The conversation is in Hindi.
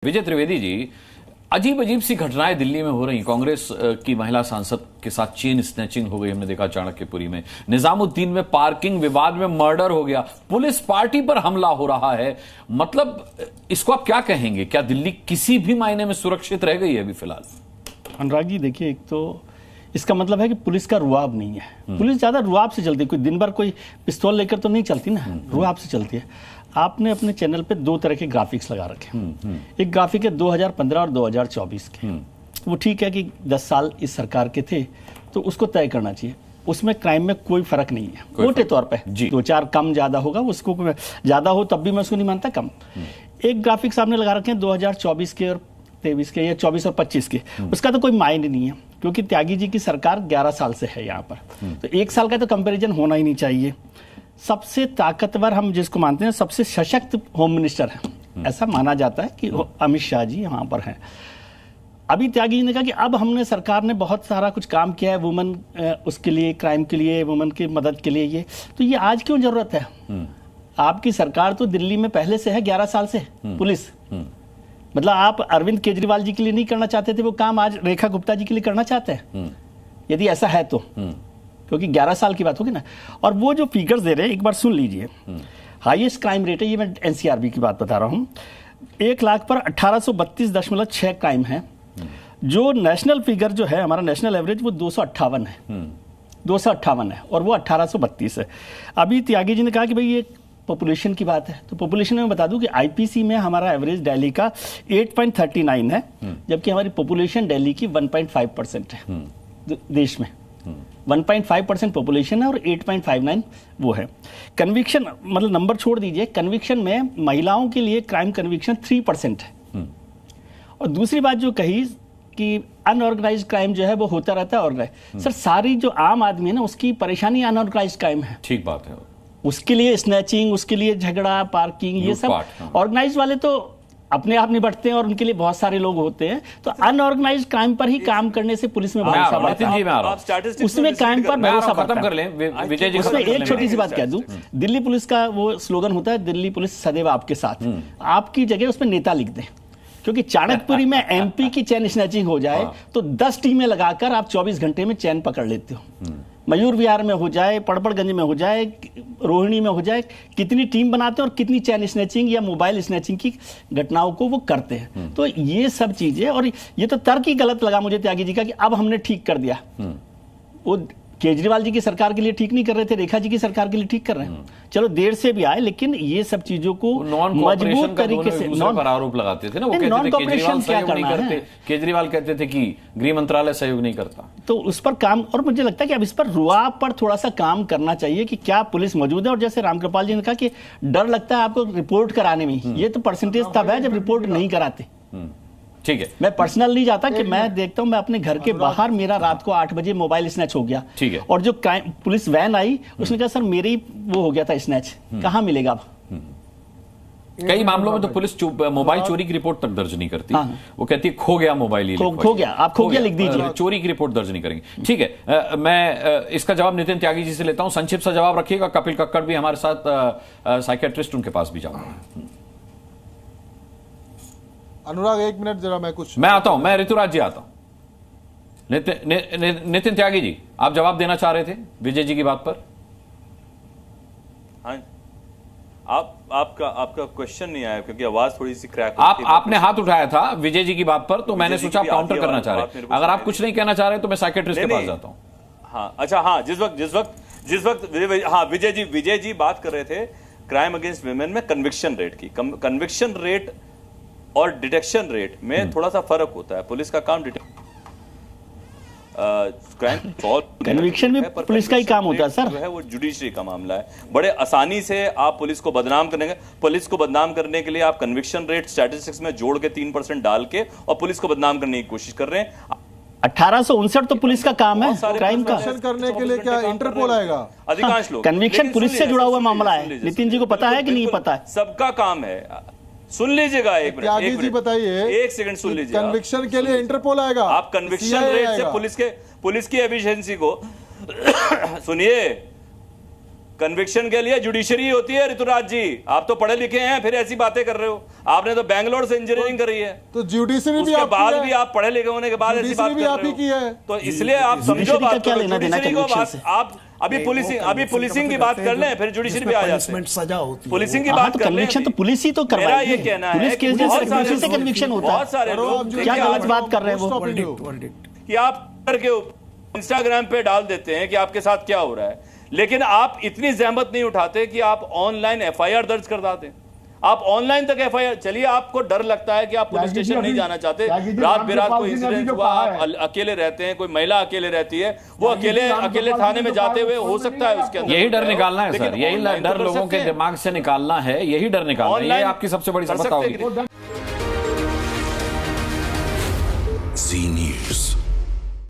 विजय त्रिवेदी जी, अजीब अजीब सी घटनाएं दिल्ली में हो रही। कांग्रेस की महिला सांसद के साथ चेन स्नैचिंग हो गई, हमने देखा चाणक्यपुरी में। निजामुद्दीन में पार्किंग विवाद में मर्डर हो गया, पुलिस पार्टी पर हमला हो रहा है। मतलब इसको आप क्या कहेंगे? क्या दिल्ली किसी भी मायने में सुरक्षित रह गई है अभी फिलहाल? अनुराग जी देखिए, एक तो इसका मतलब है कि पुलिस का रुआब नहीं है। पुलिस ज्यादा रुआब से चलती है, कोई दिन भर कोई पिस्तौल लेकर तो नहीं चलती ना, रुआब से चलती है। आपने अपने चैनल पे दो तरह के ग्राफिक्स लगा रखे हैं। एक ग्राफिक है 2015 और 2024 के। वो ठीक है कि 10 साल इस सरकार के थे तो उसको तय करना चाहिए। उसमें क्राइम में कोई फर्क नहीं है, मोटे तौर पे 2-4 कम ज्यादा होगा, उसको ज्यादा हो तब भी मैं उसको नहीं मानता कम। एक ग्राफिक सामने लगा रखे हैं 2024 के और 23 के या 24 और 25 के। उसका तो कोई मायने नहीं है क्योंकि त्यागी जी की सरकार 11 साल से है यहाँ पर, तो 1 साल का तो कंपैरिजन होना ही नहीं चाहिए। सबसे ताकतवर हम जिसको मानते हैं, सबसे सशक्त होम मिनिस्टर है ऐसा माना जाता है कि अमित शाह जी यहाँ पर हैं। अभी त्यागी जी ने कहा कि अब हमने सरकार ने बहुत सारा कुछ काम किया है वुमेन उसके लिए, क्राइम के लिए, वुमेन की मदद के लिए। ये तो ये आज क्यों जरूरत है? आपकी सरकार तो दिल्ली में पहले से है 11 साल से पुलिस। मतलब आप अरविंद केजरीवाल जी के लिए नहीं करना चाहते थे वो काम, आज रेखा गुप्ता जी के लिए करना चाहते हैं यदि ऐसा है तो, क्योंकि 11 साल की बात होगी ना। और वो जो फिगर्स दे रहे हैं एक बार सुन लीजिए। हाईएस्ट क्राइम रेट है, ये मैं एनसीआरबी की बात बता रहा हूँ, 1 लाख पर 1832.6 क्राइम है। जो नेशनल फिगर जो है हमारा नेशनल एवरेज वो 258 है, 258 है और वो 1832 है। अभी त्यागी जी ने कहा कि भाई ये पॉपुलेशन की बात है, तो पॉपुलेशन में बता दूं कि आईपीसी में हमारा एवरेज दिल्ली का 8.39 है, जबकि हमारी पॉपुलेशन दिल्ली की 1.5% है देश में। 1.5% पॉपुलेशन है और 8.59 वो है। कन्विक्शन मतलब नंबर छोड़ दीजिए, कन्विक्शन में महिलाओं के लिए क्राइम कन्विक्शन 3% है। और दूसरी बात जो कही कि अनऑर्गेनाइज क्राइम जो है वो होता रहता है ऑर्गेनाइज। सर सारी जो आम आदमी है ना उसकी परेशानी अनऑर्गेनाइज क्राइम है। ठीक बात है। उसके लिए स्नैचिंग, उसके लिए झगड़ा, पार्किंग, ये सब ऑर्गेनाइज वाले तो अपने आप निपटते हैं और उनके लिए बहुत सारे लोग होते हैं। तो अनऑर्गेनाइज क्राइम पर ही काम करने से पुलिस में भरोसा बढ़ता है, उसमें क्राइम पर भरोसा बढ़ता है। उसमें एक छोटी सी बात कह दूं, दिल्ली पुलिस का वो स्लोगन होता है, दिल्ली पुलिस सदैव आपके साथ। आपकी जगह उसमें नेता लिख दें, क्योंकि चाणक्यपुरी में एमपी की चैन स्नैचिंग हो जाए तो 10 टीमें लगाकर आप 24 घंटे में चैन पकड़ लेते हो। मयूर विहार में हो जाए, पड़पड़गंज में हो जाए, रोहिणी में हो जाए, कितनी टीम बनाते हैं और कितनी चैन स्नैचिंग या मोबाइल स्नैचिंग की घटनाओं को वो करते हैं। तो ये सब चीजें, और ये तो तर्क ही गलत लगा मुझे त्यागी जी का कि अब हमने ठीक कर दिया। वो केजरीवाल जी की सरकार के लिए ठीक नहीं कर रहे थे, रेखा जी की सरकार के लिए ठीक कर रहे हैं। चलो देर से भी आए, लेकिन ये सब चीजों को मजबूत तरीके से पर आरोप लगाते थे ना, वो कहते थे केजरीवाल सहयोग नहीं करते, केजरीवाल कहते थे कि गृह मंत्रालय सहयोग नहीं करता। तो उस पर काम, और मुझे लगता है कि अब इस पर रुआब पर थोड़ा सा काम करना चाहिए कि क्या पुलिस मौजूद है। और जैसे रामकृपाल जी ने कहा कि डर लगता है आपको रिपोर्ट कराने में, ये तो परसेंटेज तब है जब रिपोर्ट नहीं कराते। ठीक है, मैं पर्सनल नहीं जाता कि मैं देखता हूं, मैं अपने घर के बाहर मेरा रात को 8 बजे मोबाइल स्नैच हो गया। ठीक है, और जो पुलिस वैन आई उसने कहा सर मेरे ही वो हो गया था स्नैच, कहां मिलेगा अब? कई मामलों में तो पुलिस मोबाइल चोरी की रिपोर्ट तक दर्ज नहीं करती। वो कहती है खो गया मोबाइल, खो गया, आप खो गया लिख दीजिए, चोरी की रिपोर्ट दर्ज नहीं करेंगे। ठीक है, मैं इसका जवाब नितिन त्यागी जी से लेता हूं, संक्षिप्त सा जवाब रखिएगा। कपिल कक्कड़ भी हमारे साथ साइकियाट्रिस्ट, उनके पास भी जाऊंगा। अनुराग 1 मिनट जरा, मैं आता हूं, मैं ऋतुराज जी आता हूं। नितिन त्यागी जी, आप जवाब देना चाह रहे थे विजय जी की बात पर? हाँ, आपका क्वेश्चन नहीं आया क्योंकि आवाज थोड़ी सी क्रैक। आपने हाथ उठाया था विजय जी की बात पर, तो मैंने सोचा आप काउंटर करना चाह रहे। अगर आप कुछ नहीं कहना चाह रहे तो मैं साइकियाट्रिस्ट के पास जाता हूं। हाँ अच्छा, हाँ जिस वक्त हाँ विजय जी बात कर रहे थे क्राइम अगेंस्ट विमेन में कन्विक्शन रेट की, कन्विक्शन रेट और डिटेक्शन रेट में थोड़ा सा फर्क होता है। पुलिस का काम क्राइम सॉल्व, कन्विक्शन में पुलिस का ही काम होता है सर, जो है वो जुडिशरी का मामला है। बड़े आसानी से आप पुलिस को बदनाम करेंगे। पुलिस को बदनाम करने के लिए आप कन्विक्शन रेट स्टैटिस्टिक्स में जोड़ के 3% डाल के और पुलिस को बदनाम करने की कोशिश कर रहे हैं। 1859 तो पुलिस का काम है क्राइम का। करने के लिए क्या इंटरपोल आएगा? अधिकांश लोग, कन्विक्शन पुलिस से जुड़ा हुआ मामला है। नितिन जी को पता है कि नहीं पता है? सबका काम है। सुन लीजिएगा एक मिनट, त्यागी जी बताइए, 1 सेकंड सुन लीजिए। कन्विक्शन के लिए इंटरपोल आएगा? आप कन्विक्शन रेट से पुलिस की एफिशिएंसी को सुनिए। कन्विक्शन के लिए जुडिशरी होती है ऋतुराज जी। आप तो पढ़े लिखे हैं, फिर ऐसी बातें कर रहे हो। आपने तो बैंगलोर से इंजीनियरिंग करी है, तो जुडिशरी भी उसके आपकी बाद है। भी आप पढ़े लिखे होने के बाद ऐसी बात जुडिशरी भी कर आप रहे ही की है। हो। तो इसलिए आप समझो जुडिशरी का बात क्या को, लेना देना जुडिशरी को conviction बात से? आप अभी पुलिसिंग की बात कर लें, फिर जुडिशरी भी आ जाते हैं। सजा होती है। पुलिसिंग की हाँ, बात तो कर लें। कन्विक्शन तो पुलिस ही तो मेरा करवाएगी। ये कहना है पुलिस कि केस जैसे बहुत सारे पुलिस से लोग- कन्विक्शन होता बहुत है। सारे करो, लोग आप देखिए, क्या जुडिशरी गलत बात कर रहे हैं वो? Stop you. कि आप करके इंस्टाग्राम पे डाल देते हैं कि आपके साथ क्या हो रहा है, लेकिन आप इतनी जहमत नहीं उठाते कि आप ऑनलाइन एफआईआर दर्ज करवा दें। आप ऑनलाइन तक एफआईआर, चलिए आपको डर लगता है कि आप पुलिस स्टेशन नहीं जाना चाहते, रात बेरात कोई इंसिडेंट हुआ, आप अकेले रहते हैं, कोई महिला अकेले रहती है, वो अकेले थाने में जाते हुए हो सकता है उसके अंदर यही डर निकालना है लेकिन सर, यही ऑनलाइन तो डर कर लोगों सकते के हैं। दिमाग से निकालना है, यही डर निकालना है। ये ऑनलाइन आपकी सबसे बड़ी कर सफलता सकते होगी। हैं।